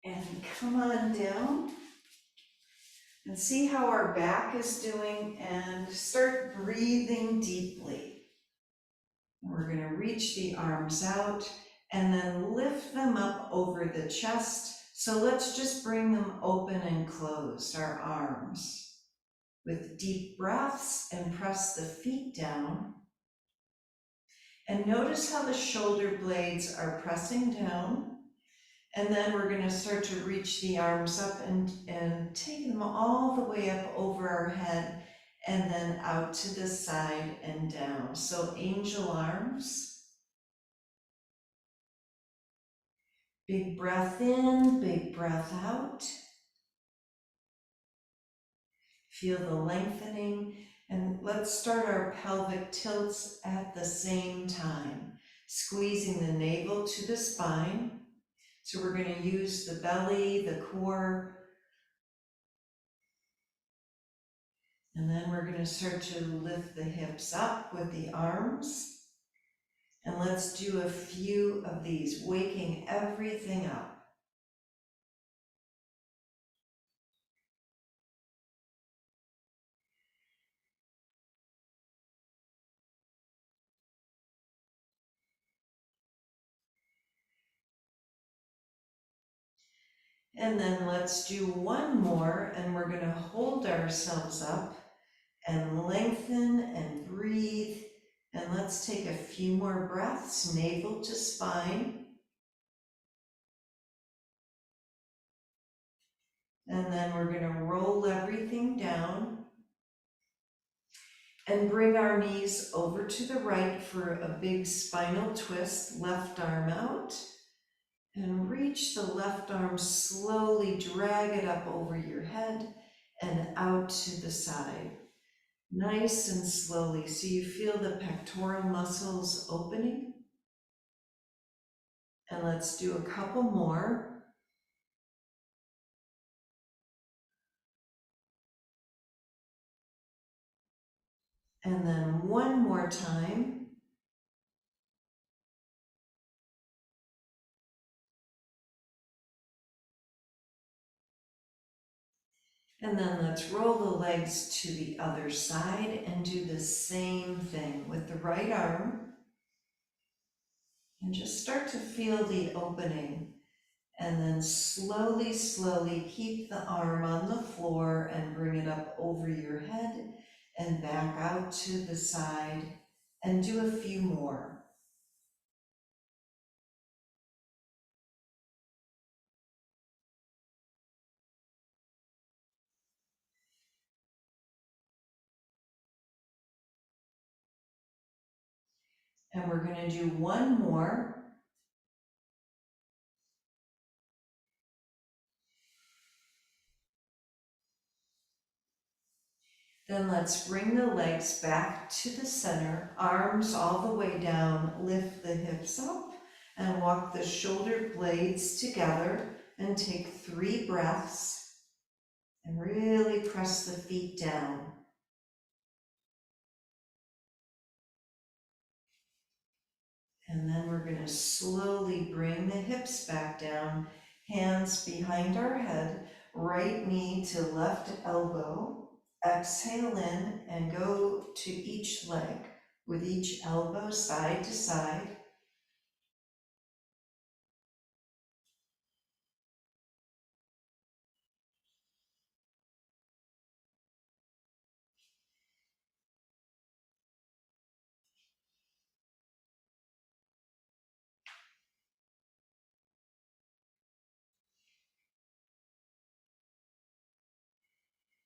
And come on down and see how our back is doing, and start breathing deeply. We're going to reach the arms out and then lift them up over the chest. So let's just bring them open and closed, our arms. With deep breaths, and press the feet down. And notice how the shoulder blades are pressing down. And then we're going to start to reach the arms up and take them all the way up over our head and then out to the side and down. So angel arms. Big breath in, big breath out. Feel the lengthening, and let's start our pelvic tilts at the same time, squeezing the navel to the spine. So we're going to use the belly, the core, and then we're going to start to lift the hips up with the arms. And let's do a few of these, waking everything up. And then let's do one more, and we're going to hold ourselves up and lengthen and breathe. And let's take a few more breaths, navel to spine. And then we're going to roll everything down and bring our knees over to the right for a big spinal twist. Left arm out, and reach the left arm slowly, drag it up over your head and out to the side. Nice and slowly, so you feel the pectoral muscles opening. And let's do a couple more. And then one more time. And then let's roll the legs to the other side and do the same thing with the right arm. And just start to feel the opening. And then slowly, slowly keep the arm on the floor and bring it up over your head and back out to the side, and do a few more. And we're going to do one more. Then let's bring the legs back to the center, arms all the way down, lift the hips up, and walk the shoulder blades together, and take 3 breaths, and really press the feet down. And then we're going to slowly bring the hips back down, hands behind our head, right knee to left elbow. Exhale in and go to each leg with each elbow side to side.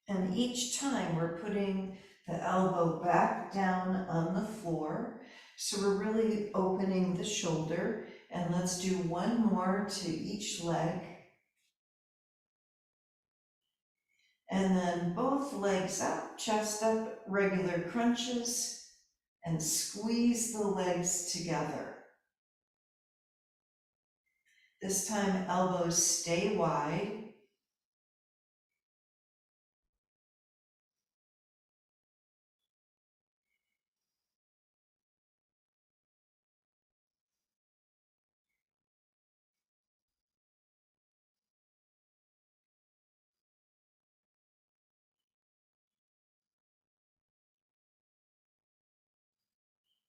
And each time we're putting the elbow back down on the floor. So we're really opening the shoulder. And let's do one more to each leg. And then both legs up, chest up, regular crunches, and squeeze the legs together. This time elbows stay wide.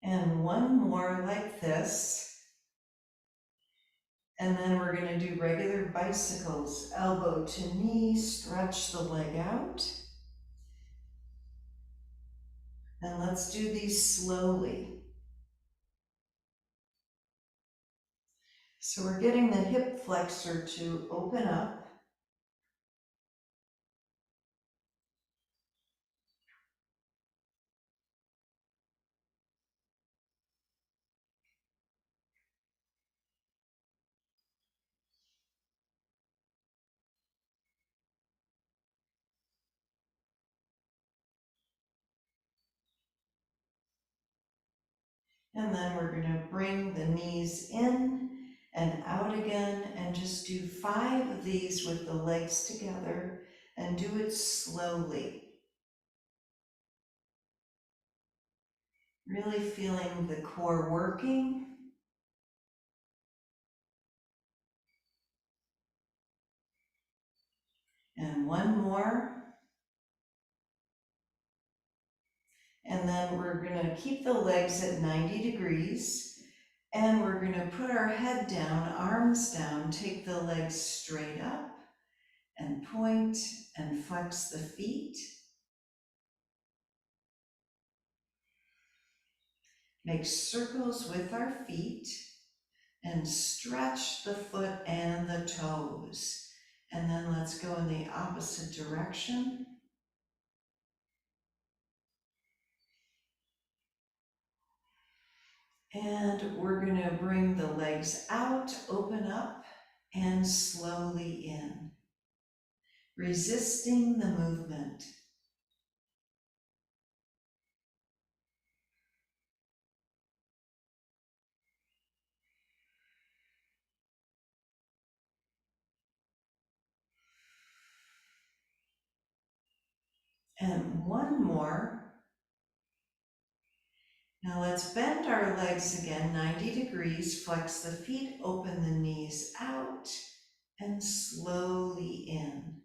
And one more like this. And then we're going to do regular bicycles, elbow to knee, stretch the leg out. And let's do these slowly. So we're getting the hip flexor to open up. And then we're going to bring the knees in and out again, and just do 5 of these with the legs together, and do it slowly. Really feeling the core working. And one more. And then we're going to keep the legs at 90 degrees. And we're going to put our head down, arms down, take the legs straight up, and point and flex the feet. Make circles with our feet and stretch the foot and the toes. And then let's go in the opposite direction. And we're going to bring the legs out, open up, and slowly in, resisting the movement. And one more. Now let's bend our legs again, 90 degrees, flex the feet, open the knees out, and slowly in.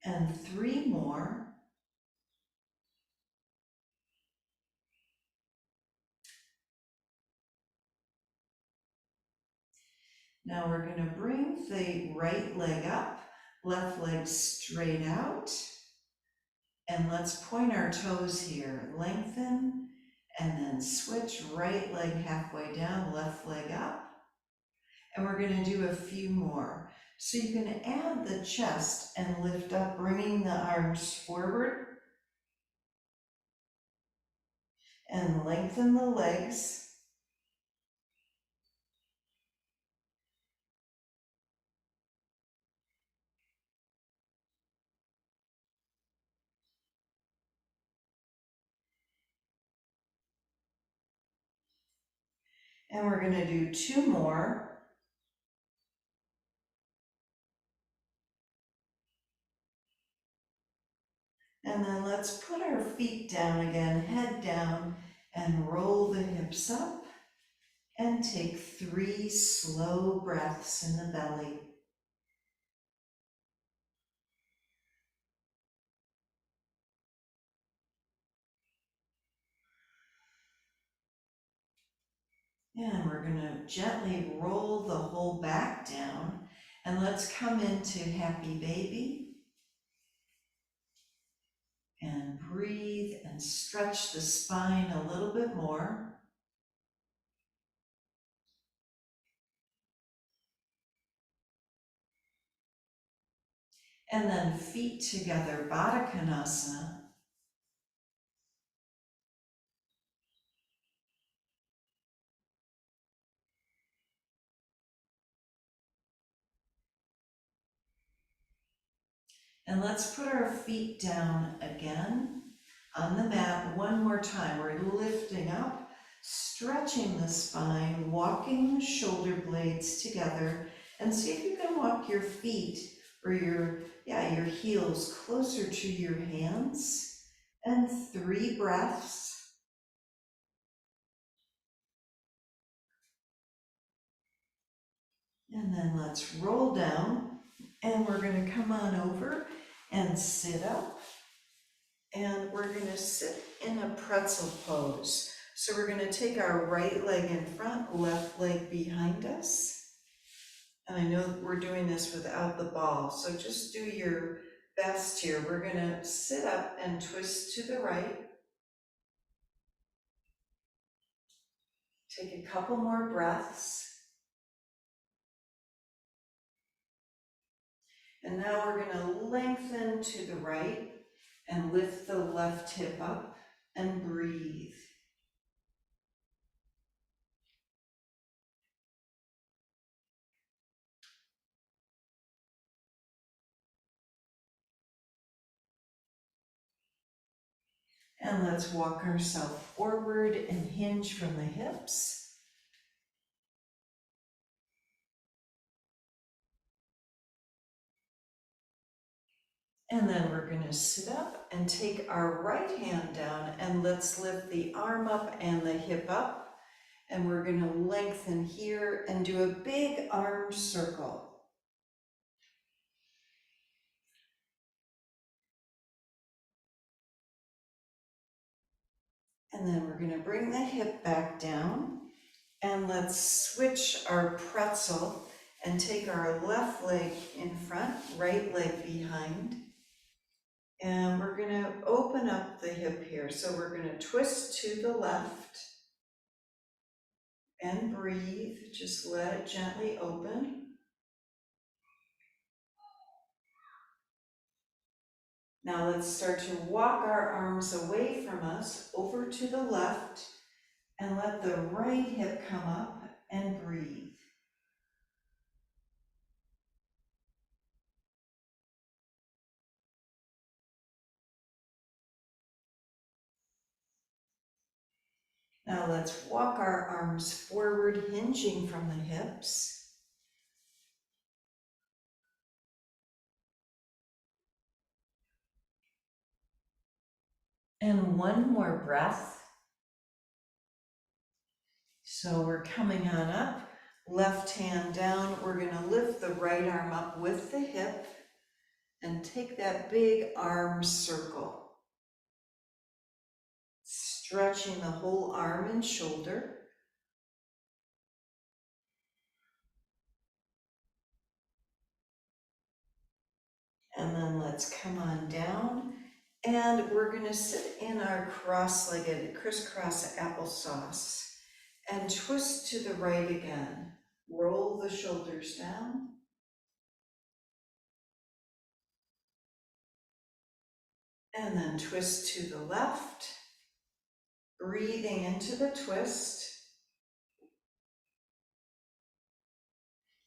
And 3 more. Now we're going to bring the right leg up, left leg straight out, and let's point our toes here. Lengthen, and then switch, right leg halfway down, left leg up. And we're going to do a few more. So you can add the chest and lift up, bringing the arms forward, and lengthen the legs. And we're going to do 2 more. And then let's put our feet down again, head down, and roll the hips up. And take 3 slow breaths in the belly. And we're going to gently roll the whole back down. And let's come into happy baby. And breathe and stretch the spine a little bit more. And then feet together, Baddha Konasana. And let's put our feet down again on the mat one more time. We're lifting up, stretching the spine, walking the shoulder blades together, and see if you can walk your feet or your heels closer to your hands. And 3 breaths. And then let's roll down, and we're going to come on over and sit up. And we're going to sit in a pretzel pose. So we're going to take our right leg in front, left leg behind us. And I know we're doing this without the ball, so just do your best here. We're going to sit up and twist to the right. Take a couple more breaths. And now we're going to lengthen to the right and lift the left hip up and breathe. And let's walk ourselves forward and hinge from the hips. And then we're going to sit up and take our right hand down, and let's lift the arm up and the hip up. And we're going to lengthen here and do a big arm circle. And then we're going to bring the hip back down, and let's switch our pretzel and take our left leg in front, right leg behind. And we're going to open up the hip here. So we're going to twist to the left and breathe. Just let it gently open. Now let's start to walk our arms away from us over to the left and let the right hip come up and breathe. Now let's walk our arms forward, hinging from the hips. And one more breath. So we're coming on up, left hand down. We're going to lift the right arm up with the hip and take that big arm circle. Stretching the whole arm and shoulder. And then let's come on down, and we're going to sit in our cross-legged crisscross applesauce and twist to the right again. Roll the shoulders down. And then twist to the left, breathing into the twist.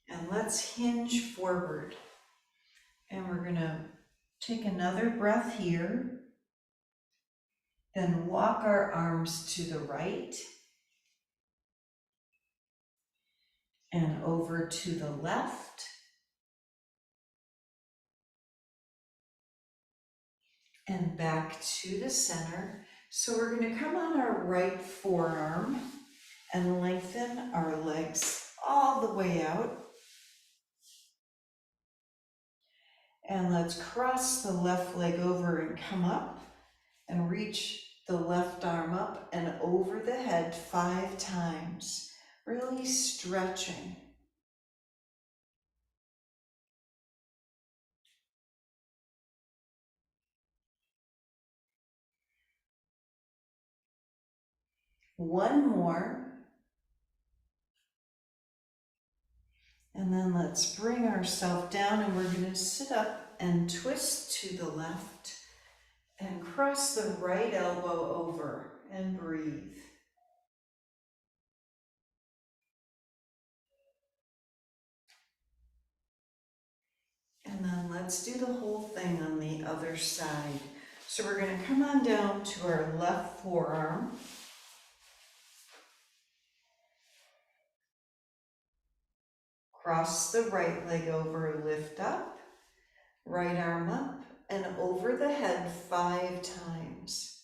And let's hinge forward. And we're going to take another breath here. Then walk our arms to the right and over to the left. And back to the center. So we're going to come on our right forearm and lengthen our legs all the way out. And let's cross the left leg over and come up and reach the left arm up and over the head 5 times, really stretching. One more. And then let's bring ourselves down, and we're going to sit up and twist to the left and cross the right elbow over and breathe. And then let's do the whole thing on the other side. So we're going to come on down to our left forearm. Cross the right leg over, lift up, right arm up, and over the head 5 times.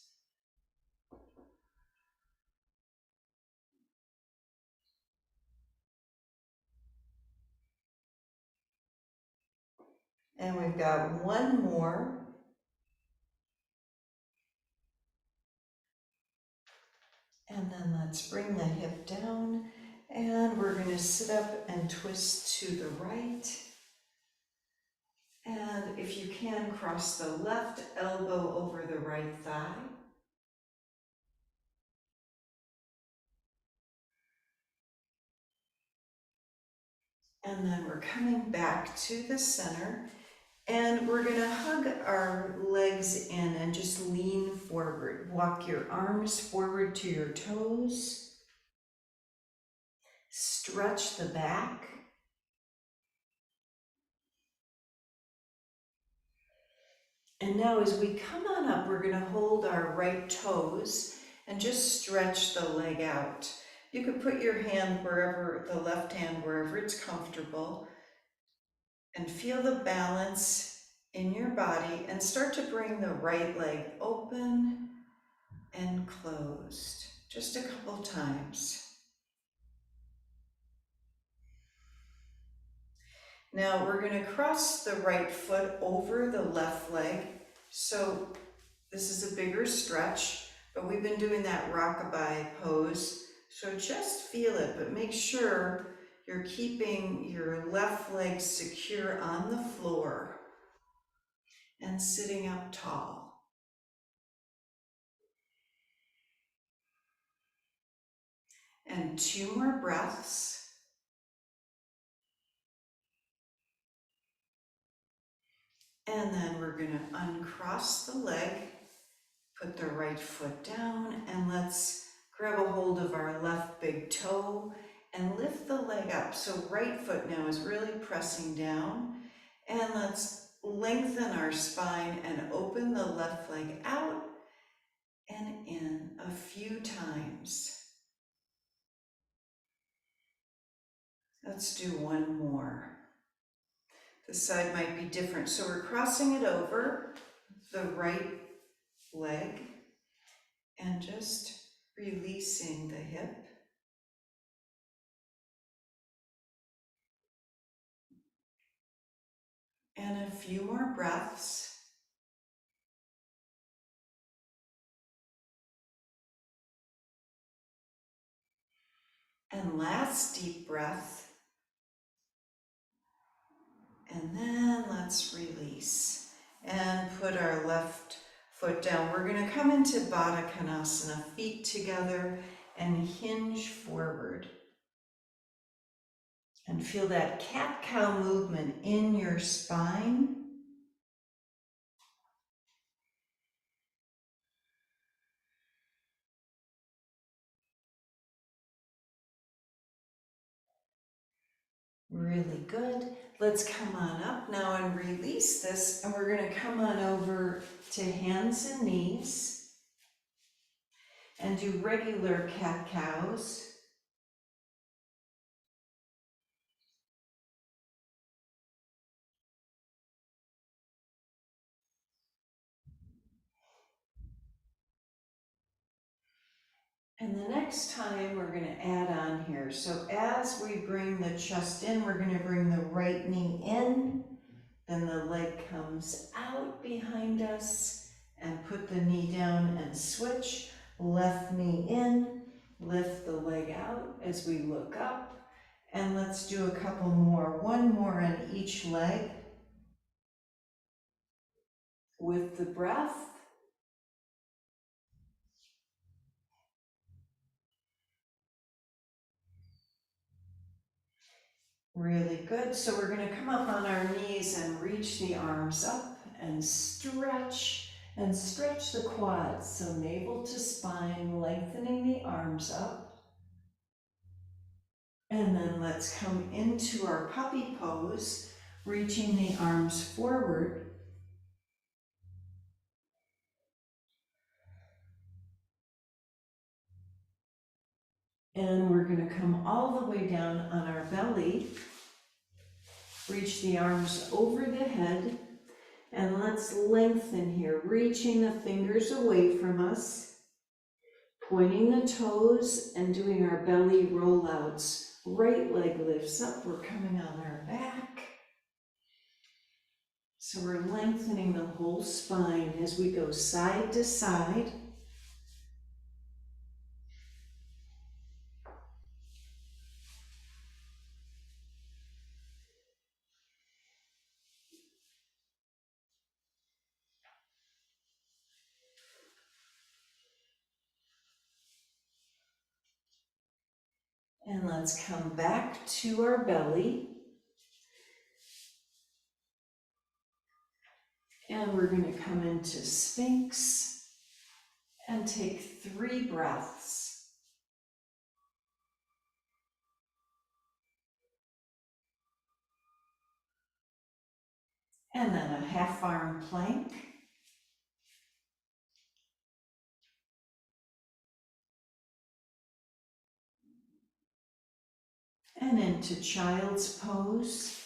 And we've got one more. And then let's bring the hip down, and we're going to sit up and twist to the right. And if you can, cross the left elbow over the right thigh. And then we're coming back to the center, and we're going to hug our legs in and just lean forward. Walk your arms forward to your toes. Stretch the back. And now as we come on up, we're going to hold our right toes and just stretch the leg out. You could put your hand wherever, the left hand wherever it's comfortable, and feel the balance in your body, and start to bring the right leg open and closed. Just a couple times. Now we're going to cross the right foot over the left leg. So this is a bigger stretch, but we've been doing that rockabye pose. So just feel it, but make sure you're keeping your left leg secure on the floor and sitting up tall. And 2 more breaths. And then we're going to uncross the leg, put the right foot down, and let's grab a hold of our left big toe and lift the leg up. So right foot now is really pressing down, and let's lengthen our spine and open the left leg out and in a few times. Let's do one more. The side might be different. So we're crossing it over the right leg and just releasing the hip. And a few more breaths. And last deep breath. And then let's release and put our left foot down. We're going to come into Baddha Konasana, feet together and hinge forward. And feel that cat-cow movement in your spine. Really good. Let's come on up now and release this. And we're going to come on over to hands and knees and do regular cat-cows. And the next time we're going to add on here. So as we bring the chest in, we're going to bring the right knee in, then the leg comes out behind us, and put the knee down and switch. Left knee in, lift the leg out as we look up, and let's do a couple more. One more on each leg with the breath. Really good. So we're going to come up on our knees and reach the arms up and stretch the quads. So navel to spine, lengthening the arms up. And then let's come into our puppy pose, reaching the arms forward. And we're going to come all the way down on our belly, reach the arms over the head, and let's lengthen here, reaching the fingers away from us, pointing the toes and doing our belly rollouts. Right leg lifts up, we're coming on our back. So we're lengthening the whole spine as we go side to side. And let's come back to our belly. And we're going to come into sphinx and take 3 breaths. And then a half arm plank. And into child's pose.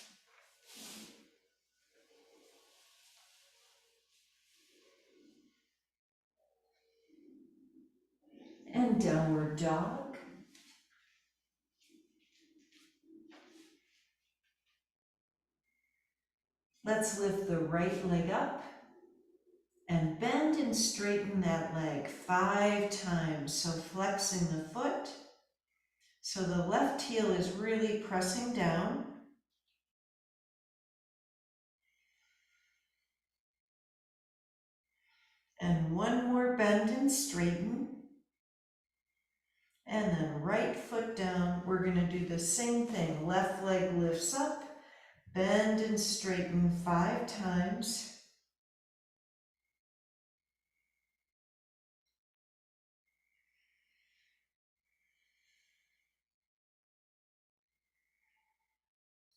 And downward dog. Let's lift the right leg up and bend and straighten that leg 5 times. So flexing the foot. So the left heel is really pressing down. And one more bend and straighten. And then right foot down. We're going to do the same thing. Left leg lifts up, bend and straighten 5 times.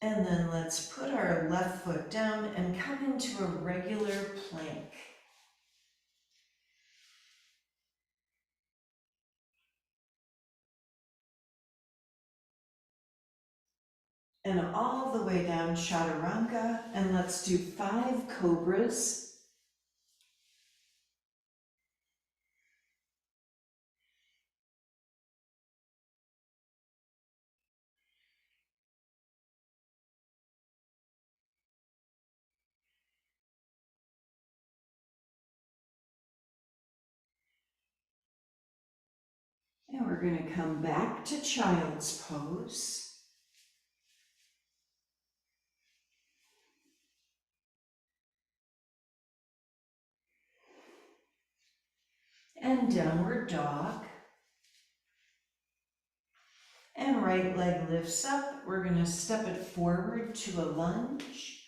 And then let's put our left foot down and come into a regular plank. And all the way down chaturanga, and let's do 5 cobras. And we're going to come back to child's pose. And downward dog. And right leg lifts up. We're going to step it forward to a lunge.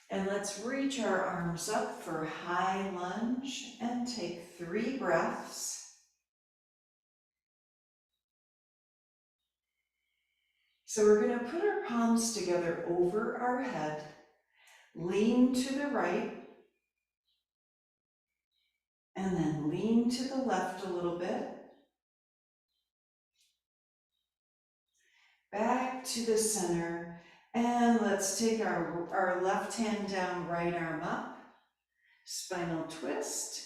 And let's reach our arms up for high lunge and take 3 breaths. So we're going to put our palms together over our head, lean to the right, and then lean to the left a little bit. Back to the center, and let's take our left hand down, right arm up, spinal twist.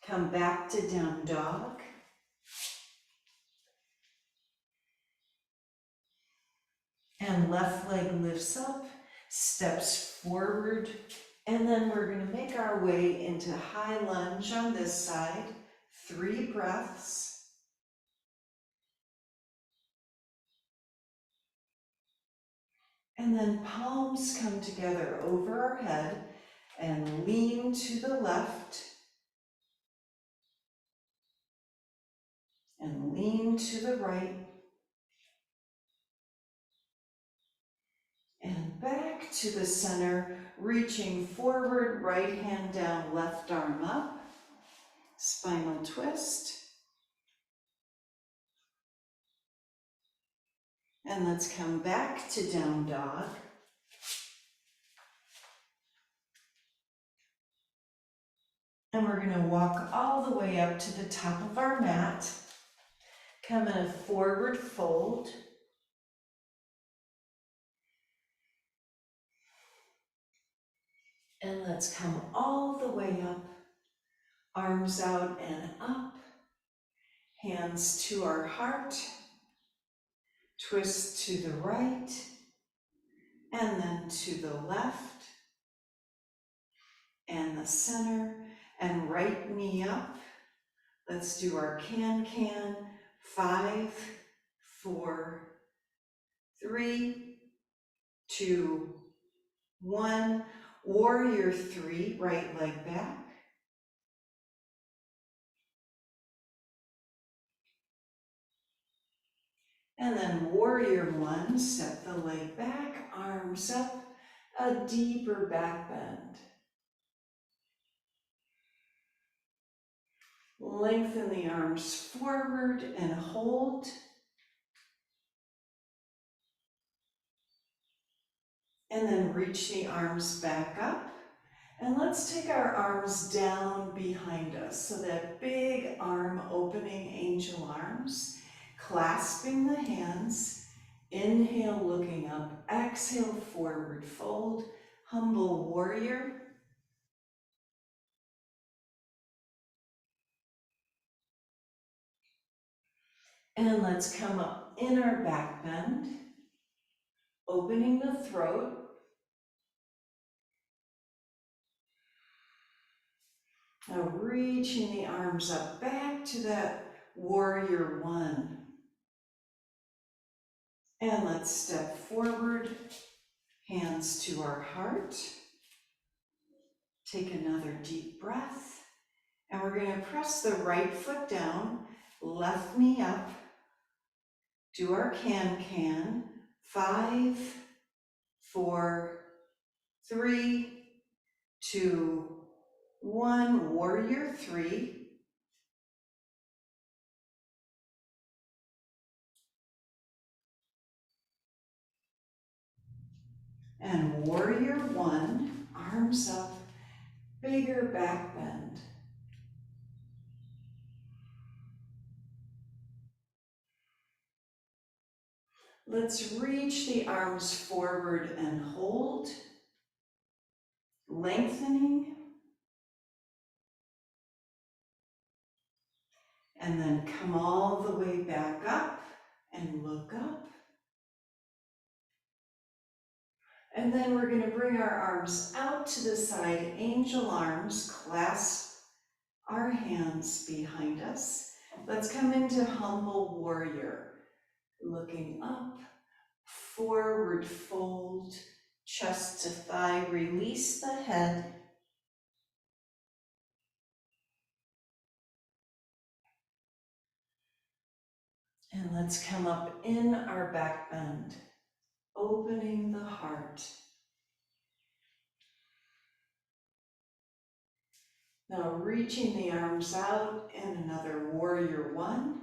Come back to down dog. And left leg lifts up, steps forward, and then we're going to make our way into high lunge on this side. 3 breaths. And then palms come together over our head and lean to the left and lean to the right. And back to the center, reaching forward, right hand down, left arm up, spinal twist. And let's come back to down dog. And we're going to walk all the way up to the top of our mat. Come in a forward fold. And let's come all the way up, arms out and up, hands to our heart, twist to the right, and then to the left, and the center, and right knee up. Let's do our can. 5, 4, 3, 2, 1. Warrior 3, right leg back. And then warrior 1, step the leg back, arms up, a deeper back bend. Lengthen the arms forward and hold. And then reach the arms back up. And let's take our arms down behind us. So that big arm opening, angel arms, clasping the hands. Inhale, looking up. Exhale, forward fold. Humble warrior. And let's come up in our back bend, opening the throat. Now reaching the arms up back to that warrior 1. And let's step forward, hands to our heart. Take another deep breath. And we're going to press the right foot down, left knee up. Do our can. 5, 4, 3, 2, 1. Warrior 3. And warrior 1, arms up, bigger back bend. Let's reach the arms forward and hold, lengthening. And then come all the way back up and look up. And then we're going to bring our arms out to the side, angel arms, clasp our hands behind us. Let's come into humble warrior. Looking up, forward fold, chest to thigh, release the head. And let's come up in our back bend, opening the heart. Now reaching the arms out in another warrior 1.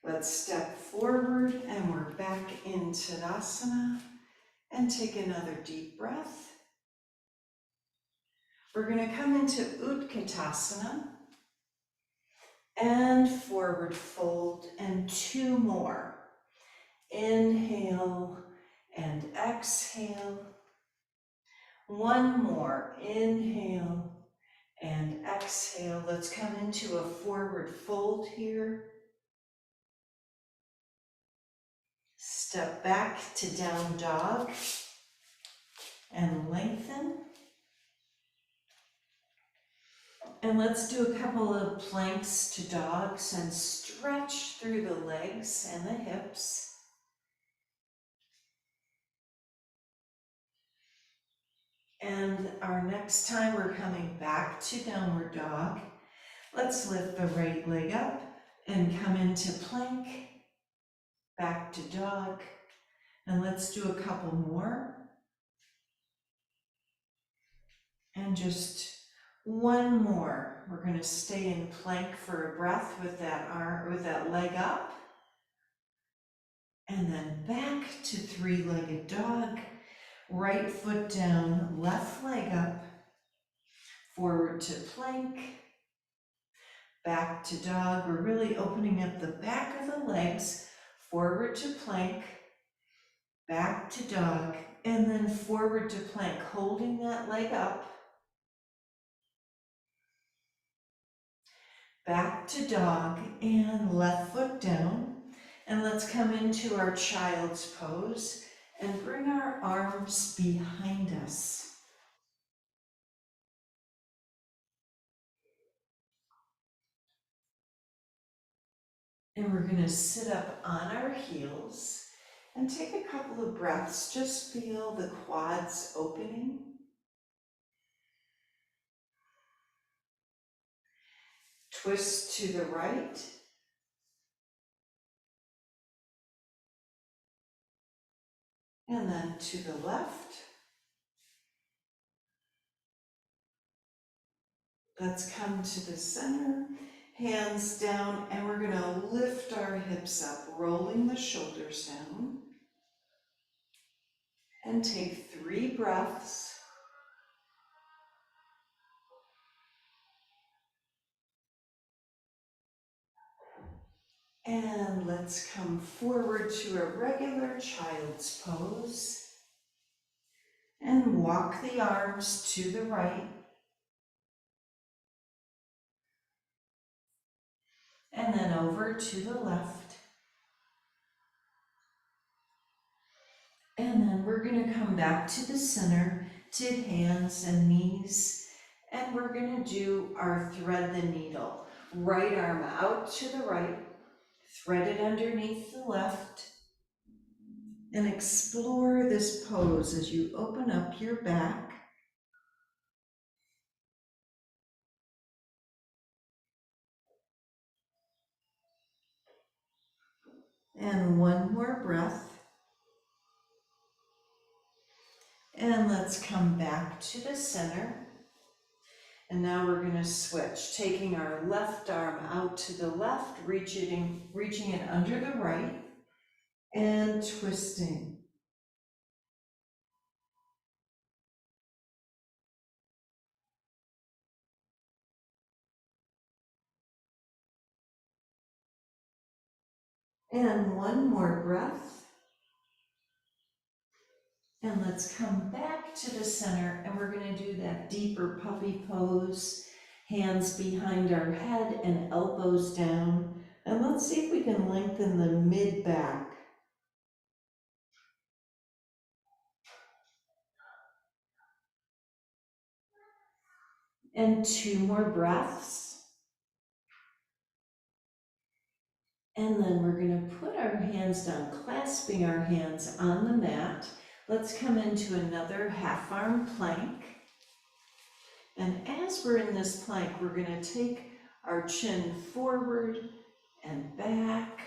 Let's step forward and we're back in Tadasana and take another deep breath. We're going to come into Utkatasana and forward fold and 2 more. Inhale and exhale. 1 more. Inhale and exhale. Let's come into a forward fold here. Step back to down dog and lengthen. And let's do a couple of planks to dogs and stretch through the legs and the hips. And our next time we're coming back to downward dog. Let's lift the right leg up and come into plank, back to dog. And let's do a couple more. And just 1 more. We're going to stay in plank for a breath with that arm, with that leg up. And then back to 3-legged dog. Right foot down, left leg up. Forward to plank. Back to dog. We're really opening up the back of the legs. Forward to plank. Back to dog. And then forward to plank, holding that leg up. Back to dog and left foot down. And let's come into our child's pose and bring our arms behind us. And we're going to sit up on our heels and take a couple of breaths. Just feel the quads opening. Twist to the right. And then to the left. Let's come to the center, hands down, and we're going to lift our hips up, rolling the shoulders down. And take 3 breaths. And let's come forward to a regular child's pose. And walk the arms to the right. And then over to the left. And then we're going to come back to the center, to hands and knees. And we're going to do our thread the needle. Right arm out to the right, thread it underneath the left. And explore this pose as you open up your back. And one more breath. And let's come back to the center. And now we're going to switch, taking our left arm out to the left, reaching it under the right, and twisting. And one more breath. And let's come back to the center, and we're going to do that deeper puppy pose, hands behind our head and elbows down. And let's see if we can lengthen the mid-back. And 2 more breaths. And then we're going to put our hands down, clasping our hands on the mat. Let's come into another half arm plank. And as we're in this plank, we're going to take our chin forward and back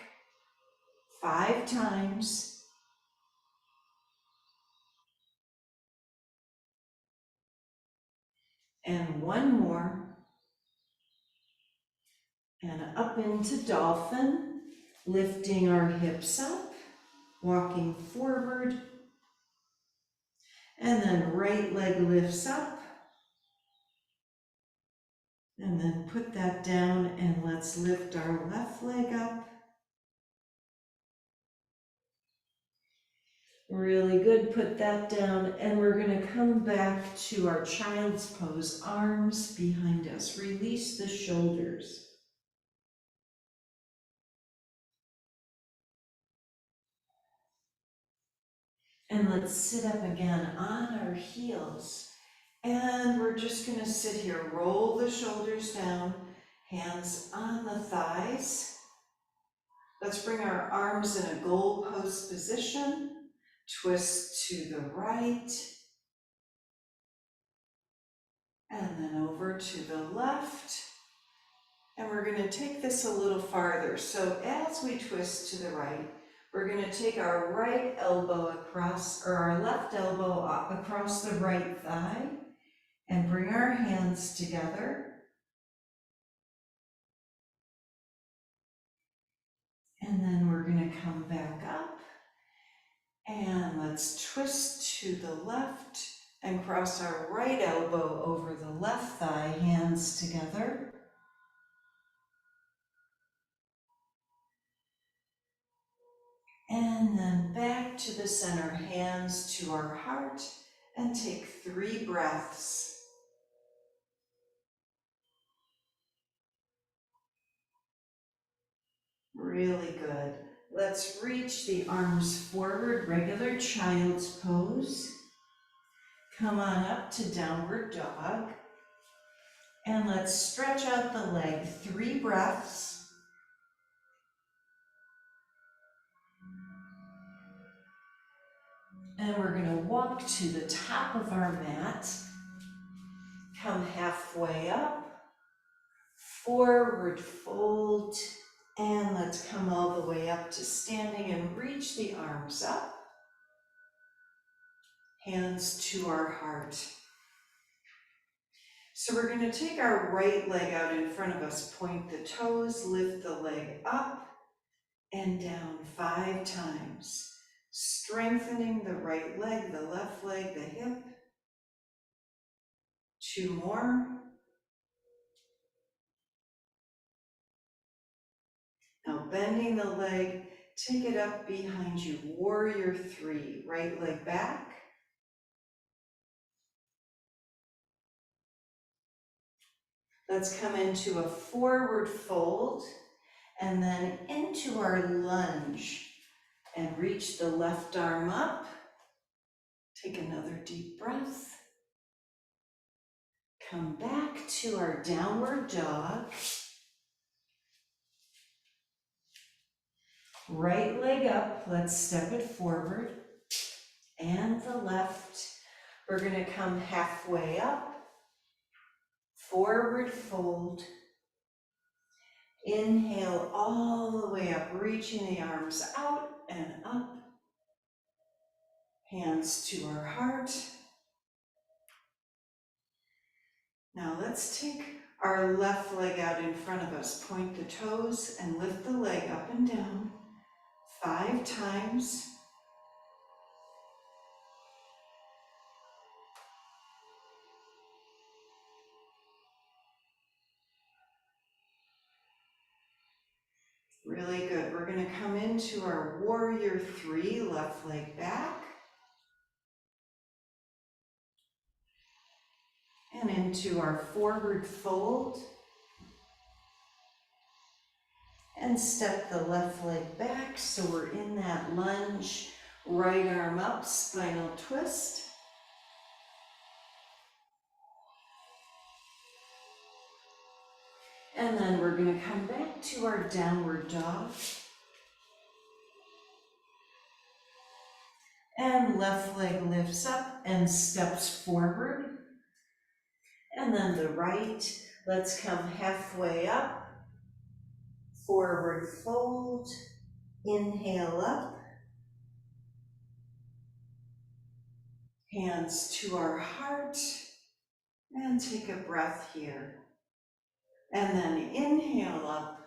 5 times. And 1 more. And up into dolphin, lifting our hips up, walking forward. And then right leg lifts up. And then put that down and let's lift our left leg up. Really good, put that down, and we're going to come back to our child's pose, arms behind us. Release the shoulders. And let's sit up again on our heels. And we're just going to sit here, roll the shoulders down, hands on the thighs. Let's bring our arms in a goalpost position. Twist to the right. And then over to the left. And we're going to take this a little farther. So as we twist to the right, we're going to take our right elbow across, or our left elbow across the right thigh, and bring our hands together. And then we're going to come back up. And let's twist to the left and cross our right elbow over the left thigh, hands together. And then back to the center, hands to our heart, and take 3 breaths. Really good. Let's reach the arms forward, regular child's pose. Come on up to downward dog. And let's stretch out the leg, 3 breaths. And we're going to walk to the top of our mat. Come halfway up, forward fold, and let's come all the way up to standing and reach the arms up. Hands to our heart. So we're going to take our right leg out in front of us, point the toes, lift the leg up and down 5 times. Strengthening the right leg, the left leg, the hip. 2 more. Now bending the leg, take it up behind you, warrior 3, right leg back. Let's come into a forward fold and then into our lunge and reach the left arm up. Take another deep breath. Come back to our downward dog. Right leg up, let's step it forward. And the left. We're going to come halfway up. Forward fold. Inhale all the way up, reaching the arms out and up. Hands to our heart. Now let's take our left leg out in front of us. Point the toes and lift the leg up and down 5 times. Really good. We're going to come into our warrior 3, left leg back. And into our forward fold. And step the left leg back so we're in that lunge. Right arm up, spinal twist. And then we're going to come back to our downward dog. And left leg lifts up and steps forward. And then the right, let's come halfway up. Forward fold, inhale up. Hands to our heart. And take a breath here. And then inhale up.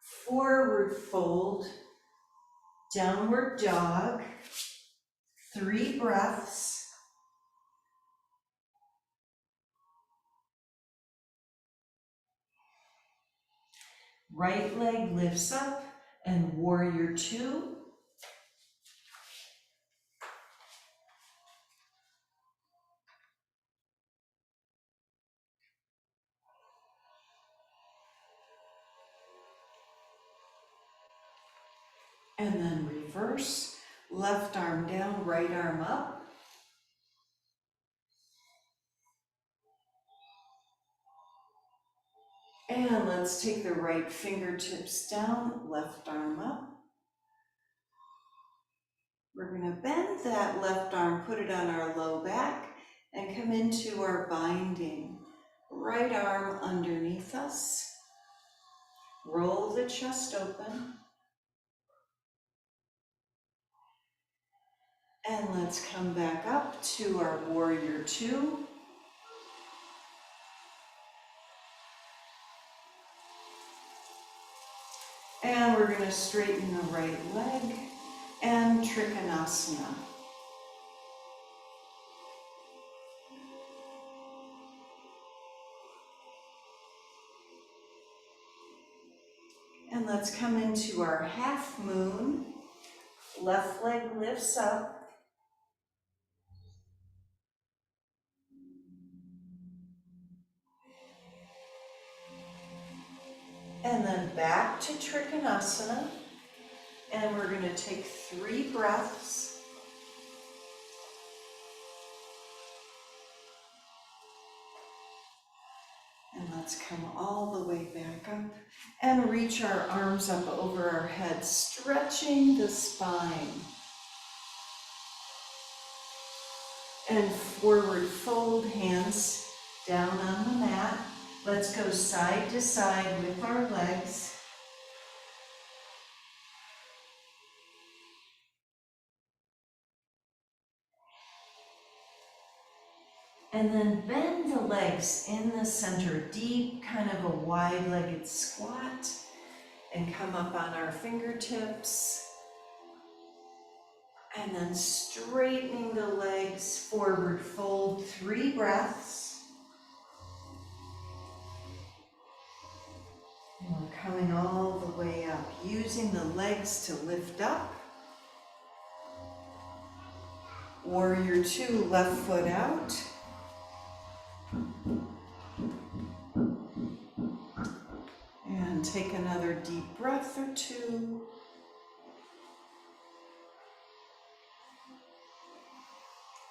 Forward fold, downward dog. 3 breaths. Right leg lifts up and warrior 2. And then reverse, left arm down, right arm up. And let's take the right fingertips down, left arm up. We're going to bend that left arm, put it on our low back, and come into our binding. Right arm underneath us. Roll the chest open. And let's come back up to our warrior 2. And we're going to straighten the right leg and Trikonasana. And let's come into our half moon. Left leg lifts up. And then back to Trikonasana. And we're gonna take 3 breaths. And let's come all the way back up and reach our arms up over our head, stretching the spine. And forward fold, hands down on the mat. Let's go side to side with our legs. And then bend the legs in the center, deep, kind of a wide-legged squat, and come up on our fingertips. And then straightening the legs, forward fold, 3 breaths. And we're coming all the way up, using the legs to lift up. Warrior 2, left foot out. And take another deep breath or 2.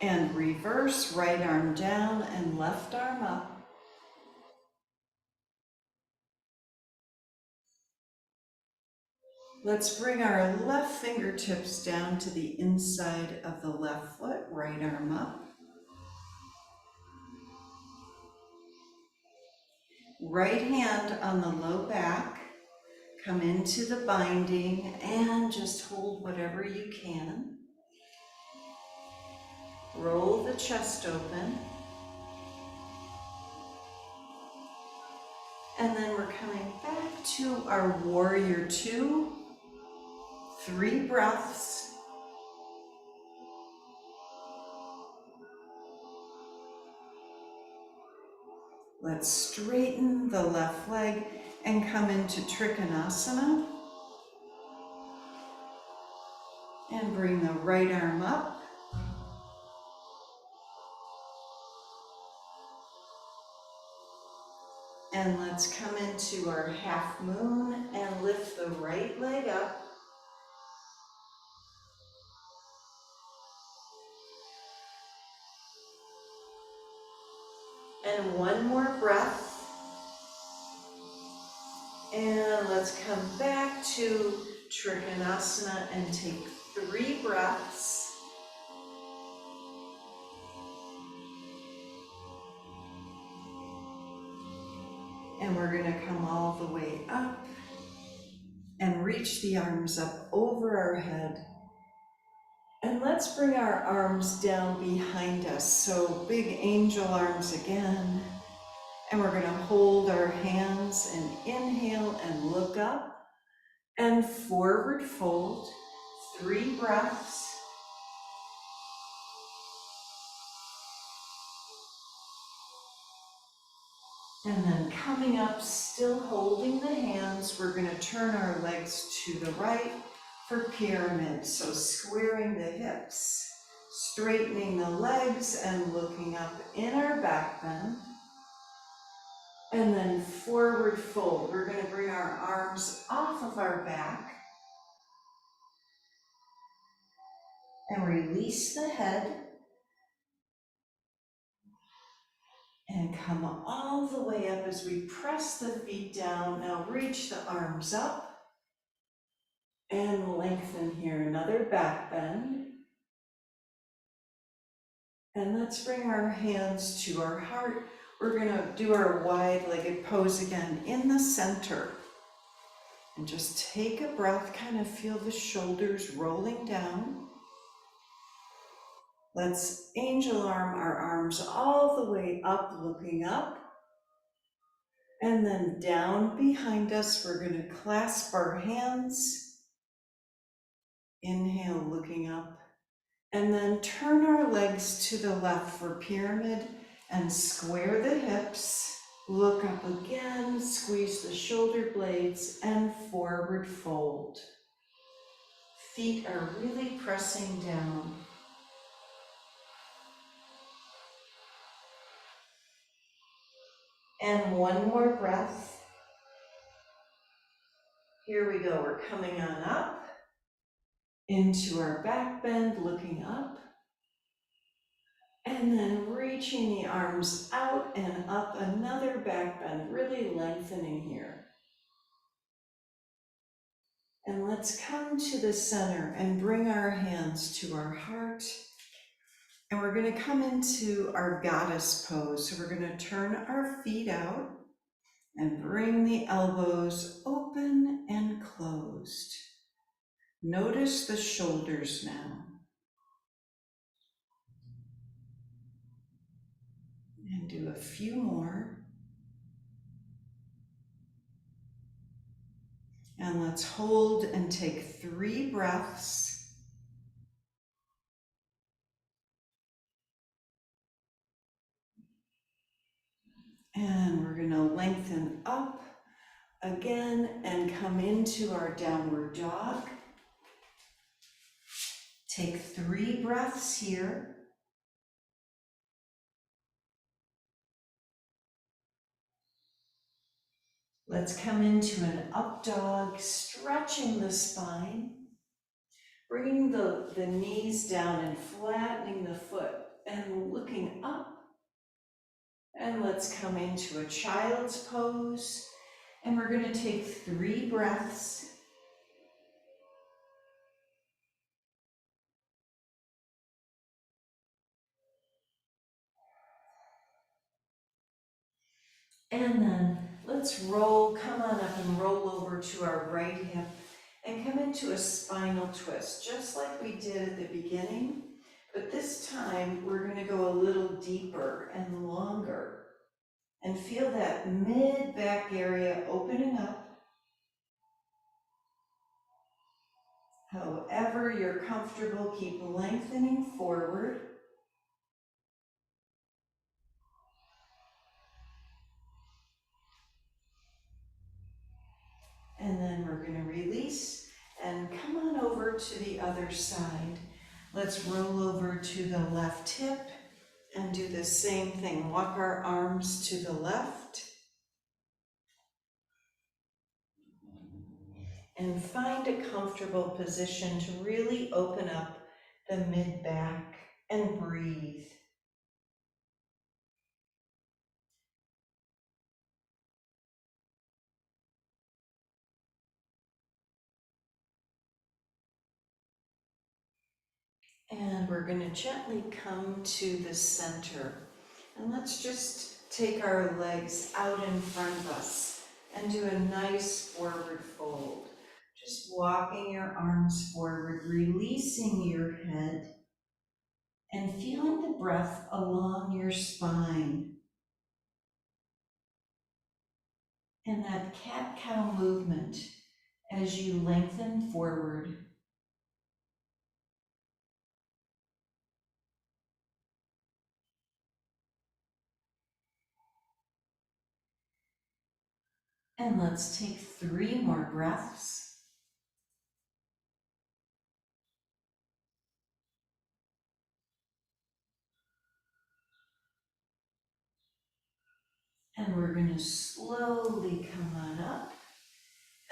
And reverse, right arm down and left arm up. Let's bring our left fingertips down to the inside of the left foot, right arm up. Right hand on the low back. Come into the binding and just hold whatever you can. Roll the chest open. And then we're coming back to our warrior 2. 3 breaths. Let's straighten the left leg and come into Trikonasana. And bring the right arm up. And let's come into our half moon and lift the right leg up. And 1 more breath. And let's come back to Trikonasana and take 3 breaths. And we're going to come all the way up and reach the arms up over our head. And let's bring our arms down behind us. So big angel arms again. And we're going to hold our hands and inhale and look up and forward fold. 3 breaths. And then coming up, still holding the hands, we're going to turn our legs to the right for pyramid. So squaring the hips, straightening the legs and looking up in our back bend. And then forward fold. We're going to bring our arms off of our back and release the head. And come all the way up as we press the feet down. Now reach the arms up and lengthen here. Another back bend. And let's bring our hands to our heart. We're going to do our wide-legged pose again in the center. And just take a breath, kind of feel the shoulders rolling down. Let's angel arm our arms all the way up, looking up. And then down behind us, we're going to clasp our hands. Inhale, looking up. And then turn our legs to the left for pyramid and square the hips. Look up again, squeeze the shoulder blades and forward fold. Feet are really pressing down. And 1 more breath. Here we go, we're coming on up. into our back bend, looking up, and then reaching the arms out and up, another back bend, really lengthening here. And let's come to the center and bring our hands to our heart. And we're going to come into our goddess pose. So we're going to turn our feet out and bring the elbows open and closed. Notice the shoulders now. And do a few more. And let's hold and take 3 breaths. And we're going to lengthen up again and come into our downward dog. Take 3 breaths here. Let's come into an up dog, stretching the spine, bringing the knees down and flattening the foot and looking up. And let's come into a child's pose. And we're going to take 3 breaths. And then let's roll, come on up and roll over to our right hip and come into a spinal twist, just like we did at the beginning. But this time we're going to go a little deeper and longer and feel that mid-back area opening up. However you're comfortable, keep lengthening forward. And then we're going to release and come on over to the other side. Let's roll over to the left hip and do the same thing. Walk our arms to the left and find a comfortable position to really open up the mid-back and breathe. And we're going to gently come to the center. And let's just take our legs out in front of us and do a nice forward fold. Just walking your arms forward, releasing your head, and feeling the breath along your spine. And that cat-cow movement as you lengthen forward. And let's take 3 more breaths. And we're going to slowly come on up.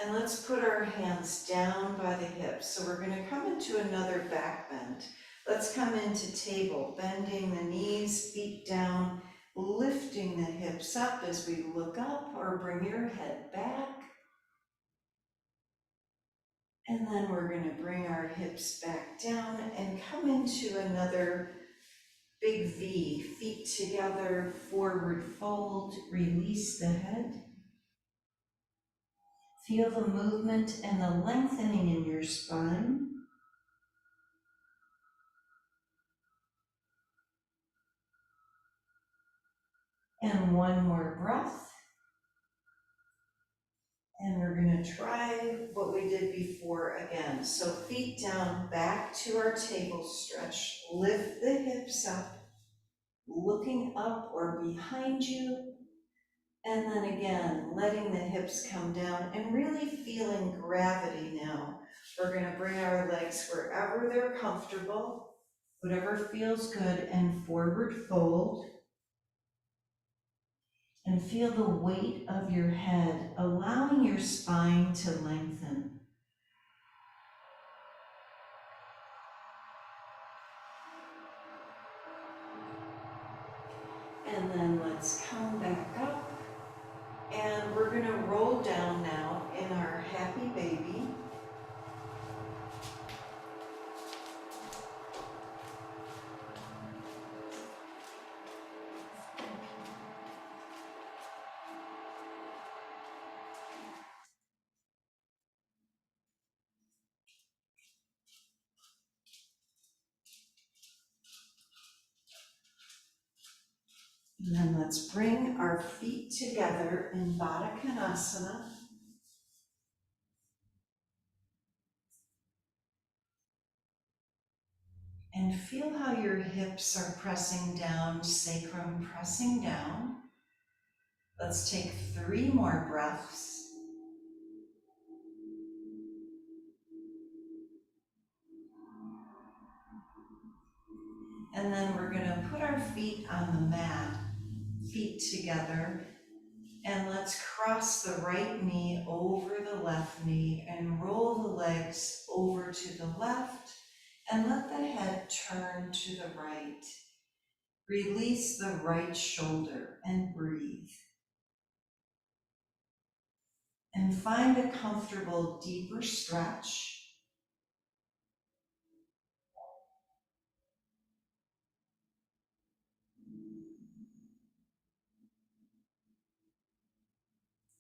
And let's put our hands down by the hips. So we're going to come into another back bend. Let's come into table, bending the knees, feet down, lifting the hips up as we look up, or bring your head back. And then we're going to bring our hips back down and come into another big V. Feet together, forward fold, release the head. Feel the movement and the lengthening in your spine. And 1 more breath. And we're going to try what we did before again. So feet down, back to our table stretch. Lift the hips up, looking up or behind you. And then again, letting the hips come down and really feeling gravity now. We're going to bring our legs wherever they're comfortable, whatever feels good, and forward fold. And feel the weight of your head, allowing your spine to lengthen. And then let's bring our feet together in Baddha Konasana. And feel how your hips are pressing down, sacrum pressing down. Let's take 3 more breaths. And then we're going to put our feet on the mat, feet together. And let's cross the right knee over the left knee and roll the legs over to the left and let the head turn to the right. Release the right shoulder and breathe. And find a comfortable, deeper stretch.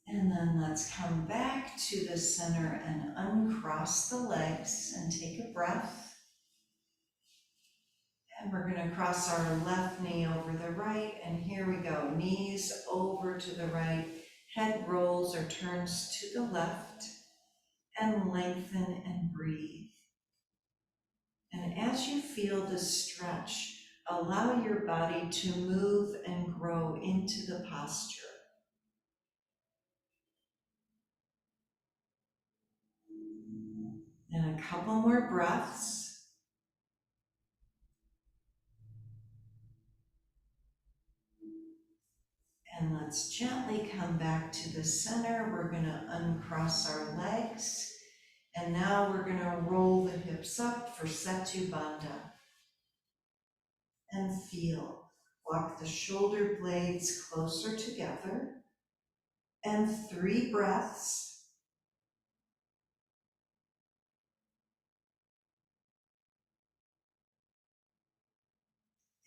And then let's come back to the center and uncross the legs and take a breath. And we're going to cross our left knee over the right, and here we go. Knees over to the right, head rolls or turns to the left, and lengthen and breathe. And as you feel the stretch, allow your body to move and grow into the posture. And a couple more breaths. And let's gently come back to the center. We're going to uncross our legs. And now we're going to roll the hips up for Setu Bandha. And feel. Walk the shoulder blades closer together. And 3 breaths.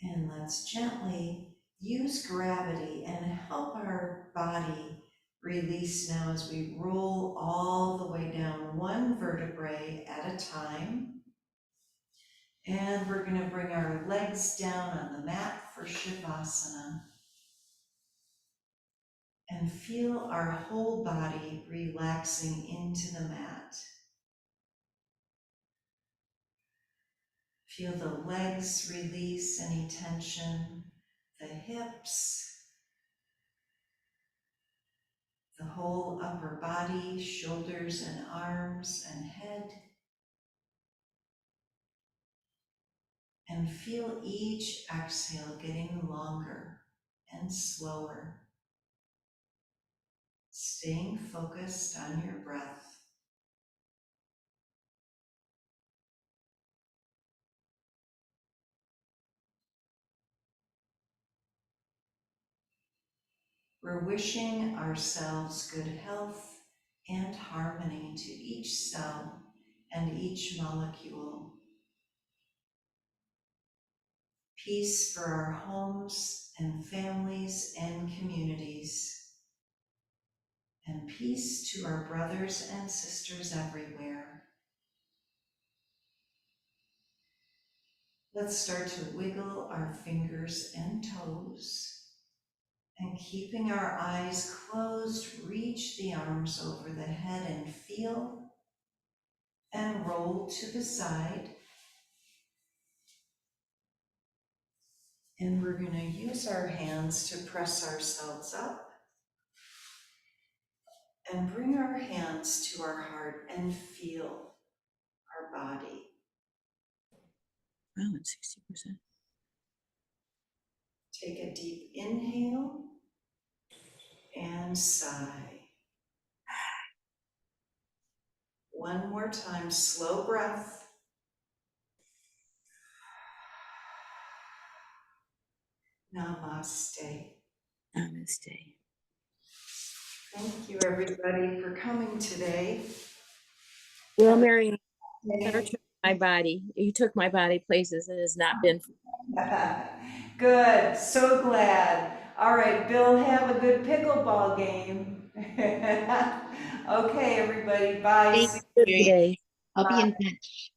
And let's gently use gravity and help our body release now as we roll all the way down 1 vertebrae at a time. And we're going to bring our legs down on the mat for Shavasana. And feel our whole body relaxing into the mat. Feel the legs release any tension, the hips, the whole upper body, shoulders and arms and head. And feel each exhale getting longer and slower. Staying focused on your breath. We're wishing ourselves good health and harmony to each cell and each molecule. Peace for our homes and families and communities. And peace to our brothers and sisters everywhere. Let's start to wiggle our fingers and toes. And keeping our eyes closed, reach the arms over the head and feel. And roll to the side. And we're going to use our hands to press ourselves up. And bring our hands to our heart and feel our body. Wow, it's 60%. Take a deep inhale and sigh. One more time, slow breath. Namaste. Namaste. Thank you, everybody, for coming today. Well, Marian, you took my body. You took my body places it has not been. Good, so glad. All right, Bill, have a good pickleball game. Okay, everybody, bye. Thank you. I'll be in touch.